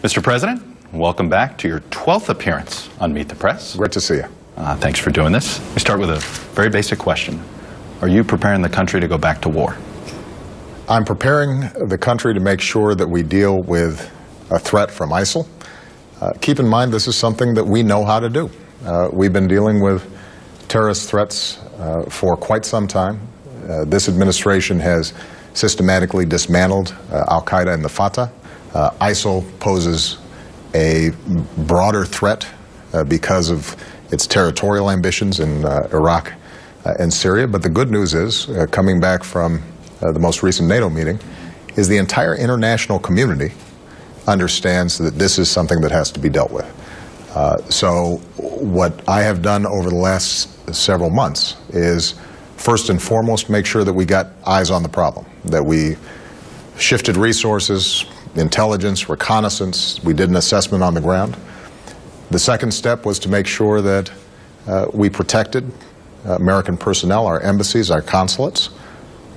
Mr. President, welcome back to your 12th appearance on Meet the Press. Great to see you. Thanks for doing this. We start with a very basic question. Are you preparing the country to go back to war? I'm preparing the country to make sure that we deal with a threat from ISIL. Keep in mind, this is something that we know how to do. We've been dealing with terrorist threats for quite some time. This administration has systematically dismantled al-Qaeda and the Fatah. ISIL poses a broader threat because of its territorial ambitions in Iraq and Syria. But the good news is, coming back from the most recent NATO meeting, is the entire international community understands that this is something that has to be dealt with. So what I have done over the last several months is, first and foremost, make sure that we got eyes on the problem, that we shifted resources, intelligence, reconnaissance. We did an assessment on the ground. The second step was to make sure that we protected American personnel, our embassies, our consulates.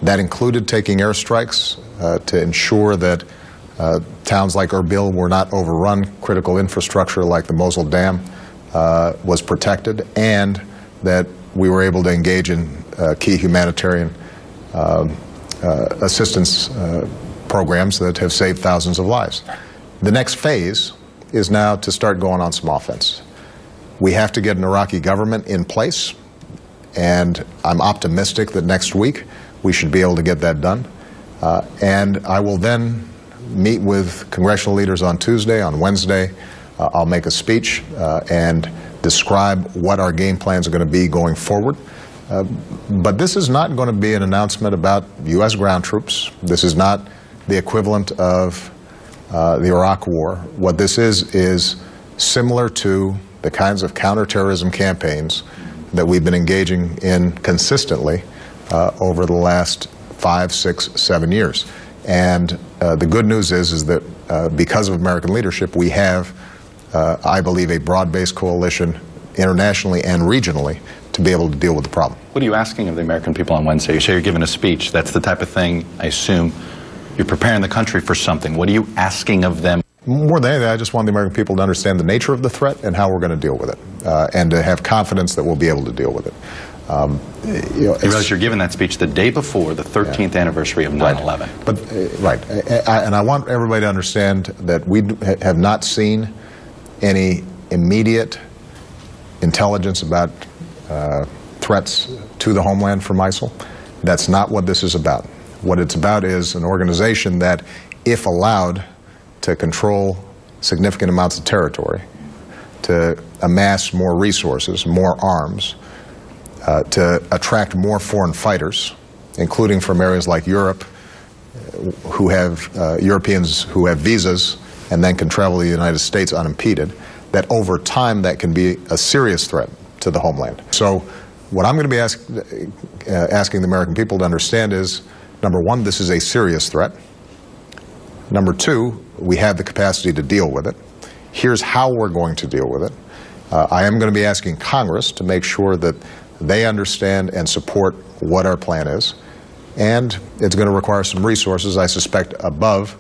That included taking airstrikes to ensure that towns like Erbil were not overrun, critical infrastructure like the Mosul Dam was protected, and that we were able to engage in key humanitarian assistance programs that have saved thousands of lives. The next phase is now to start going on some offense. We have to get an Iraqi government in place, and I'm optimistic that next week we should be able to get that done. And I will then meet with congressional leaders on Tuesday. On Wednesday, I'll make a speech and describe what our game plans are going to be going forward. But this is not going to be an announcement about U.S. ground troops. This is not the equivalent of the Iraq War. What this is similar to the kinds of counterterrorism campaigns that we've been engaging in consistently over the last 5, 6, 7 years. And the good news is that because of American leadership, we have, I believe, a broad-based coalition internationally and regionally to be able to deal with the problem. What are you asking of the American people on Wednesday? You say you're giving a speech. That's the type of thing, I assume, you're preparing the country for something. What are you asking of them? More than anything, I just want the American people to understand the nature of the threat and how we're going to deal with it, and to have confidence that we'll be able to deal with it. You realize you're giving that speech the day before the 13th anniversary of 9/11. Right. But, right. And I want everybody to understand that we have not seen any immediate intelligence about threats to the homeland from ISIL. That's not what this is about. What it's about is an organization that, if allowed to control significant amounts of territory, to amass more resources, more arms, to attract more foreign fighters, including from areas like Europe, who have Europeans who have visas and then can travel to the United States unimpeded, that over time that can be a serious threat to the homeland. So what I'm going to be asking the American people to understand is, number one, this is a serious threat. Number two, we have the capacity to deal with it. Here's how we're going to deal with it. I am going to be asking Congress to make sure that they understand and support what our plan is. And it's going to require some resources, I suspect, above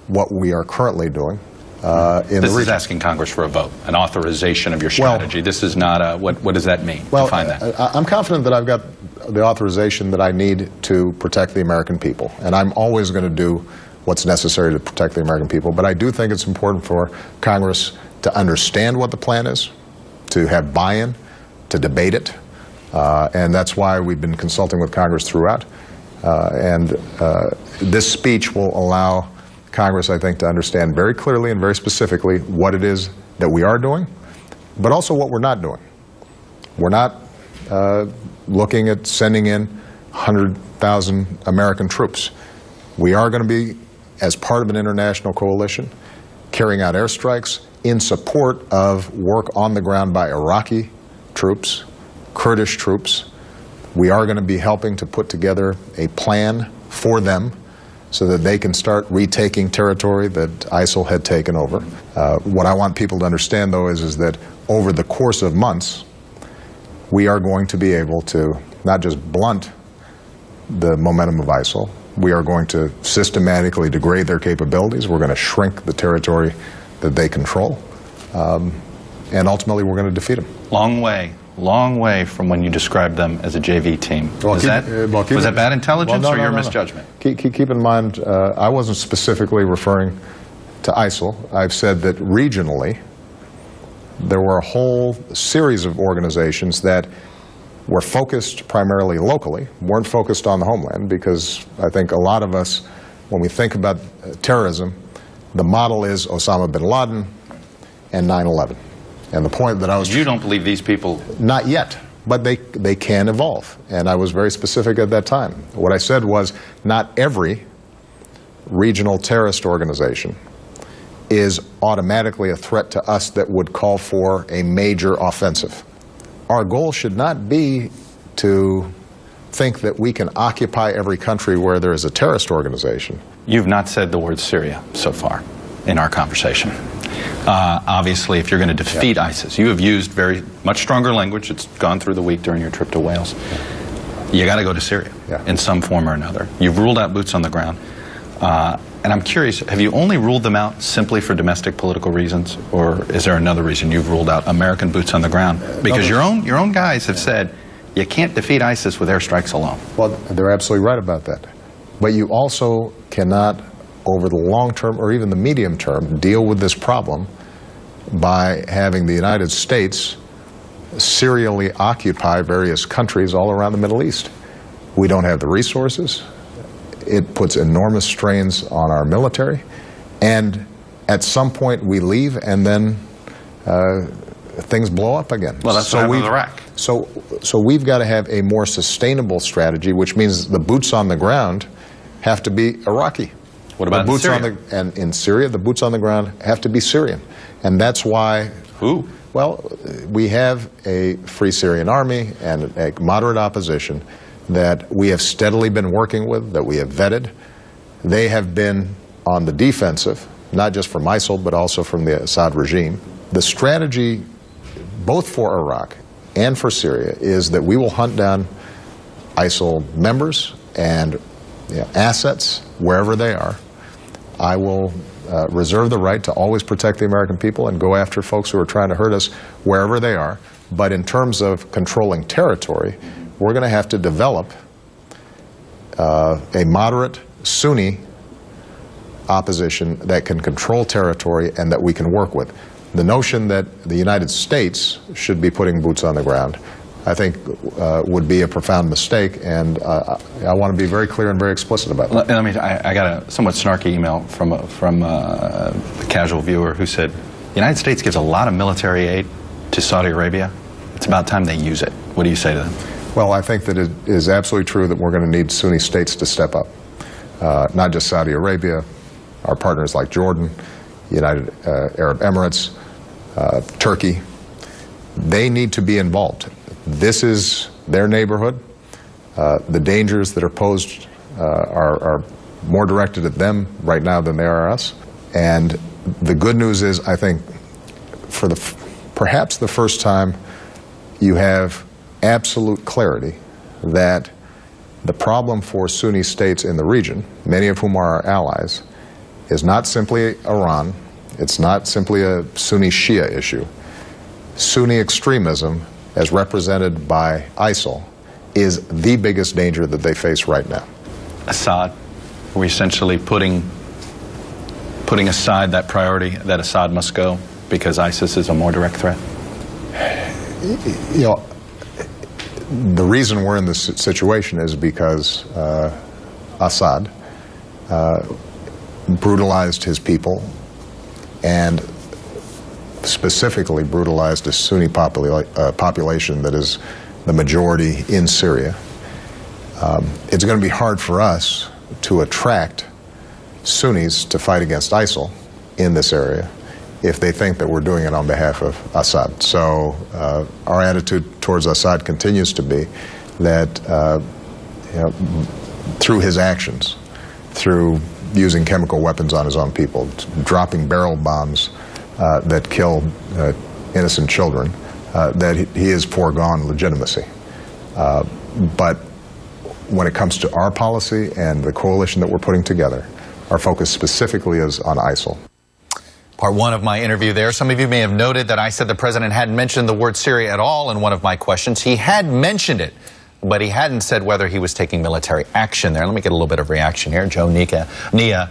what we are currently doing. This is asking Congress for a vote, an authorization of your strategy. Well, this is not a, what does that mean? Well, define that. I'm confident that I've got the authorization that I need to protect the American people. And I'm always going to do what's necessary to protect the American people. But I do think it's important for Congress to understand what the plan is, to have buy-in, to debate it. And that's why we've been consulting with Congress throughout. This speech will allow Congress, I think, to understand very clearly and very specifically what it is that we are doing, but also what we're not doing. We're not looking at sending in 100,000 American troops. We are going to be, as part of an international coalition, carrying out airstrikes in support of work on the ground by Iraqi troops, Kurdish troops. We are going to be helping to put together a plan for them so that they can start retaking territory that ISIL had taken over. What I want people to understand, though, is that over the course of months, we are going to be able to not just blunt the momentum of ISIL, we are going to systematically degrade their capabilities. We're going to shrink the territory that they control, and ultimately we're going to defeat them. Long way from when you described them as a JV team. Well, was that bad intelligence or your misjudgment? Keep in mind, I wasn't specifically referring to ISIL. I've said that regionally, there were a whole series of organizations that were focused primarily locally, weren't focused on the homeland, because I think a lot of us, when we think about terrorism, the model is Osama bin Laden and 9/11. And the point that I was... You don't believe these people... Not yet, but they can evolve. And I was very specific at that time. What I said was, not every regional terrorist organization is automatically a threat to us that would call for a major offensive. Our goal should not be to think that we can occupy every country where there is a terrorist organization. You've not said the word Syria so far in our conversation. Obviously, if you're going to defeat ISIS, you have used very much stronger language. It's gone through the week during your trip to Wales. You got to go to Syria in some form or another. You've ruled out boots on the ground. And I'm curious, have you only ruled them out simply for domestic political reasons, or is there another reason you've ruled out American boots on the ground? Because your own guys have said you can't defeat ISIS with airstrikes alone. Well, they're absolutely right about that. But you also cannot, over the long term or even the medium term, deal with this problem by having the United States serially occupy various countries all around the Middle East. We don't have the resources. It puts enormous strains on our military, and at some point we leave, and then things blow up again. Well, that's what happened with Iraq. So we've got to have a more sustainable strategy, which means the boots on the ground have to be Iraqi. What about the boots Syria? And in Syria, the boots on the ground have to be Syrian, and that's why. Who? Well, we have a Free Syrian Army and a moderate opposition that we have steadily been working with, that we have vetted. They have been on the defensive, not just from ISIL, but also from the Assad regime. The strategy, both for Iraq and for Syria, is that we will hunt down ISIL members and assets wherever they are. I will reserve the right to always protect the American people and go after folks who are trying to hurt us wherever they are. But in terms of controlling territory, we're going to have to develop a moderate Sunni opposition that can control territory and that we can work with. The notion that the United States should be putting boots on the ground, I think, would be a profound mistake, and I want to be very clear and very explicit about that. I got a somewhat snarky email from a casual viewer who said, the United States gives a lot of military aid to Saudi Arabia. It's about time they use it. What do you say to them? Well, I think that it is absolutely true that we're going to need Sunni states to step up. Not just Saudi Arabia, our partners like Jordan, United Arab Emirates, Turkey. They need to be involved. This is their neighborhood. The dangers that are posed are more directed at them right now than they are us. And the good news is, I think, for perhaps the first time, you have absolute clarity that the problem for Sunni states in the region, many of whom are our allies, is not simply Iran. It's not simply a Sunni-Shia issue. Sunni extremism, as represented by ISIL, is the biggest danger that they face right now. Assad, we're essentially putting aside that priority that Assad must go because ISIS is a more direct threat? You know, the reason we're in this situation is because Assad brutalized his people and specifically brutalized a Sunni population that is the majority in Syria. It's going to be hard for us to attract Sunnis to fight against ISIL in this area if they think that we're doing it on behalf of Assad. So our attitude towards Assad continues to be that through his actions, through using chemical weapons on his own people, dropping barrel bombs that kill innocent children, that he has foregone legitimacy. But when it comes to our policy and the coalition that we're putting together, our focus specifically is on ISIL. Part one of my interview there. Some of you may have noted that I said the president hadn't mentioned the word Syria at all in one of my questions. He had mentioned it, but he hadn't said whether he was taking military action there. Let me get a little bit of reaction here. Joe, Nia, Andrew.